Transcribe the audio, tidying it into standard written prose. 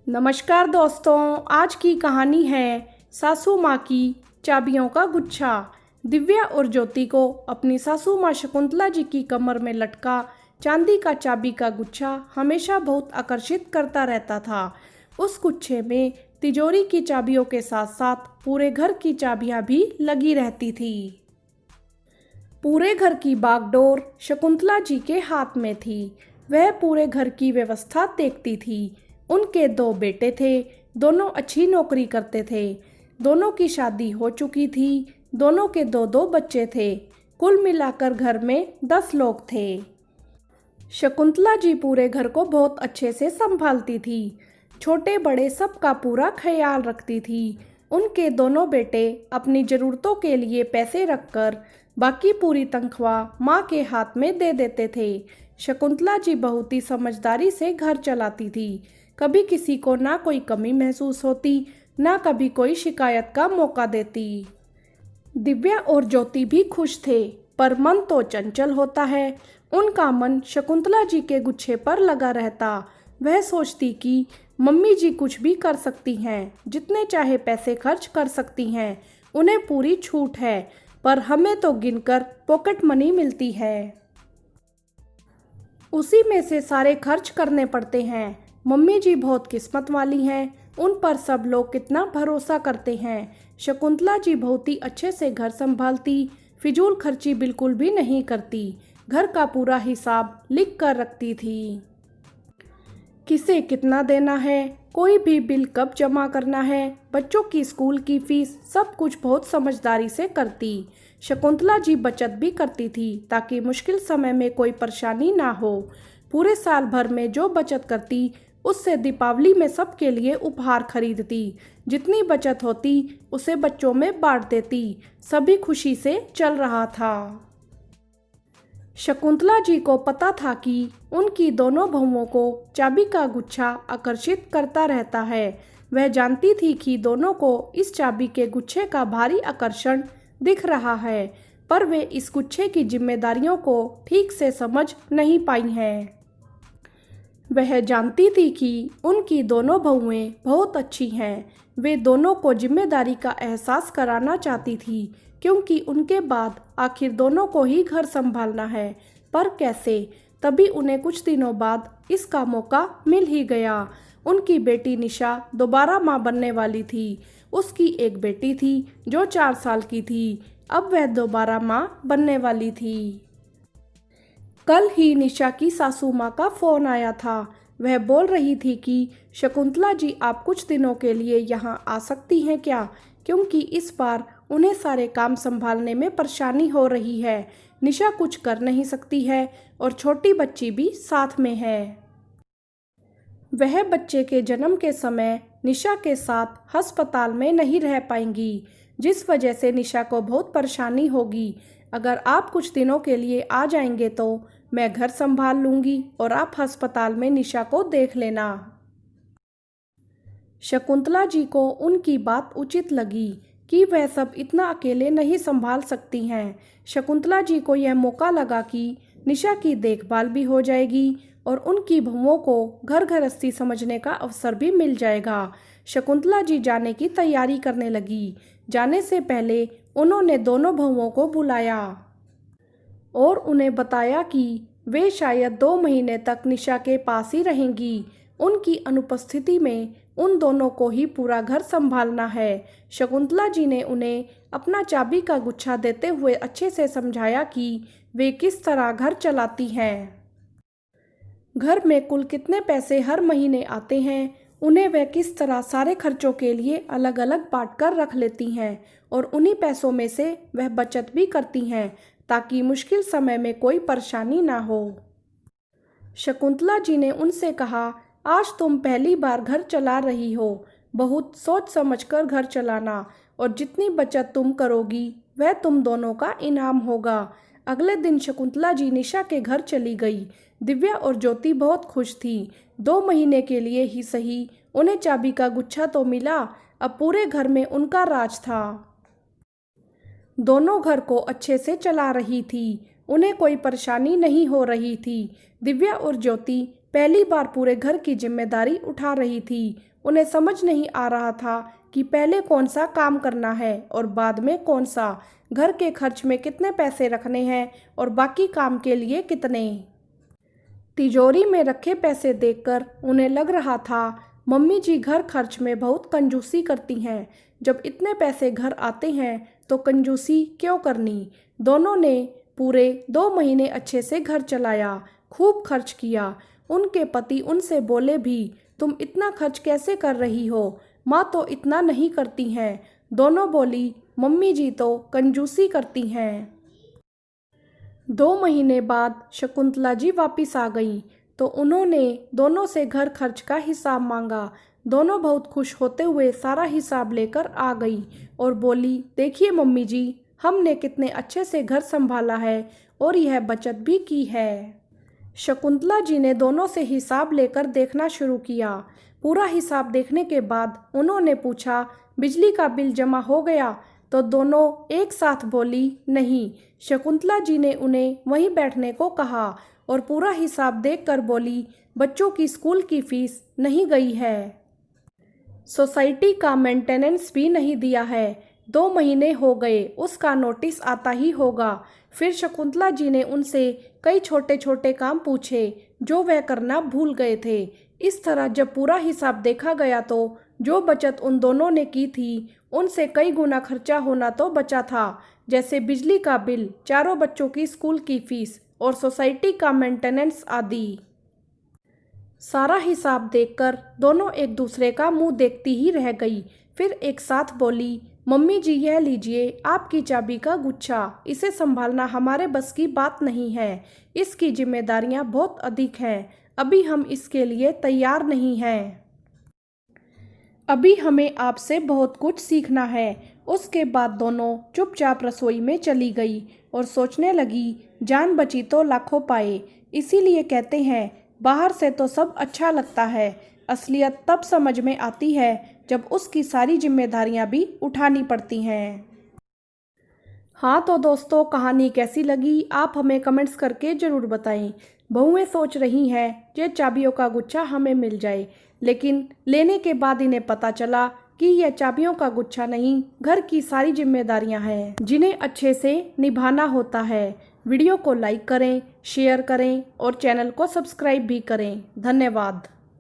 नमस्कार दोस्तों, आज की कहानी है सासू माँ की चाबियों का गुच्छा। दिव्या और ज्योति को अपनी सासू माँ शकुंतला जी की कमर में लटका चांदी का चाबी का गुच्छा हमेशा बहुत आकर्षित करता रहता था। उस गुच्छे में तिजोरी की चाबियों के साथ साथ पूरे घर की चाबियां भी लगी रहती थी। पूरे घर की बागडोर शकुंतला जी के हाथ में थी। वह पूरे घर की व्यवस्था देखती थी। उनके 2 बेटे थे, दोनों अच्छी नौकरी करते थे। दोनों की शादी हो चुकी थी, दोनों के 2-2 बच्चे थे। कुल मिलाकर घर में 10 लोग थे। शकुंतला जी पूरे घर को बहुत अच्छे से संभालती थी। छोटे बड़े सबका पूरा ख्याल रखती थी। उनके दोनों बेटे अपनी ज़रूरतों के लिए पैसे रखकर बाकी पूरी तनख्वाह माँ के हाथ में दे देते थे। शकुंतला जी बहुत ही समझदारी से घर चलाती थी। कभी किसी को ना कोई कमी महसूस होती, ना कभी कोई शिकायत का मौका देती। दिव्या और ज्योति भी खुश थे, पर मन तो चंचल होता है। उनका मन शकुंतला जी के गुच्छे पर लगा रहता। वह सोचती कि मम्मी जी कुछ भी कर सकती हैं, जितने चाहे पैसे खर्च कर सकती हैं, उन्हें पूरी छूट है, पर हमें तो गिनकर पॉकेट मनी मिलती है, उसी में से सारे खर्च करने पड़ते हैं। मम्मी जी बहुत किस्मत वाली हैं, उन पर सब लोग कितना भरोसा करते हैं। शकुंतला जी बहुत ही अच्छे से घर संभालती, फिजूल खर्ची बिल्कुल भी नहीं करती, घर का पूरा हिसाब लिख कर रखती थी। किसे कितना देना है, कोई भी बिल कब जमा करना है, बच्चों की स्कूल की फीस, सब कुछ बहुत समझदारी से करती। शकुंतला जी बचत भी करती थी ताकि मुश्किल समय में कोई परेशानी ना हो। पूरे साल भर में जो बचत करती, उससे दीपावली में सबके लिए उपहार खरीदती। जितनी बचत होती उसे बच्चों में बांट देती। सभी खुशी से चल रहा था। शकुंतला जी को पता था कि उनकी दोनों बहुओं को चाबी का गुच्छा आकर्षित करता रहता है। वह जानती थी कि दोनों को इस चाबी के गुच्छे का भारी आकर्षण दिख रहा है, पर वे इस गुच्छे की जिम्मेदारियों को ठीक से समझ नहीं पाई हैं। वह जानती थी कि उनकी दोनों बहुएं बहुत अच्छी हैं। वे दोनों को जिम्मेदारी का एहसास कराना चाहती थी, क्योंकि उनके बाद आखिर दोनों को ही घर संभालना है। पर कैसे? तभी उन्हें कुछ दिनों बाद इसका मौका मिल ही गया। उनकी बेटी निशा दोबारा माँ बनने वाली थी। उसकी एक बेटी थी जो 4 साल की थी। अब वह दोबारा माँ बनने वाली थी। कल ही निशा की सासू माँ का फोन आया था। वह बोल रही थी कि शकुंतला जी, आप कुछ दिनों के लिए यहाँ आ सकती हैं क्या, क्योंकि इस बार उन्हें सारे काम संभालने में परेशानी हो रही है। निशा कुछ कर नहीं सकती है और छोटी बच्ची भी साथ में है। वह बच्चे के जन्म के समय निशा के साथ अस्पताल में नहीं रह पाएंगी, जिस वजह से निशा को बहुत परेशानी होगी। अगर आप कुछ दिनों के लिए आ जाएंगे तो मैं घर संभाल लूंगी और आप अस्पताल में निशा को देख लेना। शकुंतला जी को उनकी बात उचित लगी कि वह सब इतना अकेले नहीं संभाल सकती हैं। शकुंतला जी को यह मौका लगा कि निशा की देखभाल भी हो जाएगी और उनकी बहुओं को घर गृहस्थी समझने का अवसर भी मिल जाएगा। शकुंतला जी जाने की तैयारी करने लगी। जाने से पहले उन्होंने दोनों बहुओं को बुलाया और उन्हें बताया कि वे शायद 2 महीने तक निशा के पास ही रहेंगी। उनकी अनुपस्थिति में उन दोनों को ही पूरा घर संभालना है। शकुंतला जी ने उन्हें अपना चाबी का गुच्छा देते हुए अच्छे से समझाया कि वे किस तरह घर चलाती हैं। घर में कुल कितने पैसे हर महीने आते हैं, उन्हें वह किस तरह सारे खर्चों के लिए अलग अलग बांट कर रख लेती हैं और उन्हीं पैसों में से वह बचत भी करती हैं ताकि मुश्किल समय में कोई परेशानी ना हो। शकुंतला जी ने उनसे कहा, आज तुम पहली बार घर चला रही हो, बहुत सोच समझकर घर चलाना और जितनी बचत तुम करोगी वह तुम दोनों का इनाम होगा। अगले दिन शकुंतला जी निशा के घर चली गई। दिव्या और ज्योति बहुत खुश थी। 2 महीने के लिए ही सही, उन्हें चाबी का गुच्छा तो मिला, अब पूरे घर में उनका राज था। दोनों घर को अच्छे से चला रही थी, उन्हें कोई परेशानी नहीं हो रही थी। दिव्या और ज्योति पहली बार पूरे घर की जिम्मेदारी उठा रही थी। उन्हें समझ नहीं आ रहा था कि पहले कौन सा काम करना है और बाद में कौन सा, घर के खर्च में कितने पैसे रखने हैं और बाकी काम के लिए कितने। तिजोरी में रखे पैसे देखकर उन्हें लग रहा था मम्मी जी घर खर्च में बहुत कंजूसी करती हैं। जब इतने पैसे घर आते हैं तो कंजूसी क्यों करनी। दोनों ने पूरे 2 महीने अच्छे से घर चलाया, खूब खर्च किया। उनके पति उनसे बोले भी, तुम इतना खर्च कैसे कर रही हो, माँ तो इतना नहीं करती हैं। दोनों बोली, मम्मी जी तो कंजूसी करती हैं। 2 महीने बाद शकुंतला जी वापिस आ गईं तो उन्होंने दोनों से घर खर्च का हिसाब मांगा। दोनों बहुत खुश होते हुए सारा हिसाब लेकर आ गई और बोली, देखिए मम्मी जी, हमने कितने अच्छे से घर संभाला है और यह बचत भी की है। शकुंतला जी ने दोनों से हिसाब लेकर देखना शुरू किया। पूरा हिसाब देखने के बाद उन्होंने पूछा, बिजली का बिल जमा हो गया? तो दोनों एक साथ बोली, नहीं। शकुंतला जी ने उन्हें वहीं बैठने को कहा और पूरा हिसाब देखकर बोली, बच्चों की स्कूल की फीस नहीं गई है, सोसाइटी का मेंटेनेंस भी नहीं दिया है, 2 महीने हो गए, उसका नोटिस आता ही होगा। फिर शकुंतला जी ने उनसे कई छोटे छोटे काम पूछे जो वह करना भूल गए थे। इस तरह जब पूरा हिसाब देखा गया तो जो बचत उन दोनों ने की थी उनसे कई गुना खर्चा होना तो बचा था, जैसे बिजली का बिल, 4 बच्चों की स्कूल की फीस और सोसाइटी का मेंटेनेंस आदि। सारा हिसाब देखकर दोनों एक दूसरे का मुंह देखती ही रह गई। फिर एक साथ बोली, मम्मी जी यह लीजिए आपकी चाबी का गुच्छा, इसे संभालना हमारे बस की बात नहीं है, इसकी जिम्मेदारियां बहुत अधिक हैं, अभी हम इसके लिए तैयार नहीं हैं। अभी हमें आपसे बहुत कुछ सीखना है। उसके बाद दोनों चुपचाप रसोई में चली गई और सोचने लगी, जान बची तो लाखों पाए। इसीलिए कहते हैं बाहर से तो सब अच्छा लगता है, असलियत तब समझ में आती है जब उसकी सारी जिम्मेदारियां भी उठानी पड़ती हैं। हाँ तो दोस्तों, कहानी कैसी लगी आप हमें कमेंट्स करके ज़रूर बताएं। बहुएं सोच रही हैं ये चाबियों का गुच्छा हमें मिल जाए, लेकिन लेने के बाद इन्हें पता चला कि यह चाबियों का गुच्छा नहीं, घर की सारी जिम्मेदारियां हैं जिन्हें अच्छे से निभाना होता है। वीडियो को लाइक करें, शेयर करें और चैनल को सब्सक्राइब भी करें। धन्यवाद।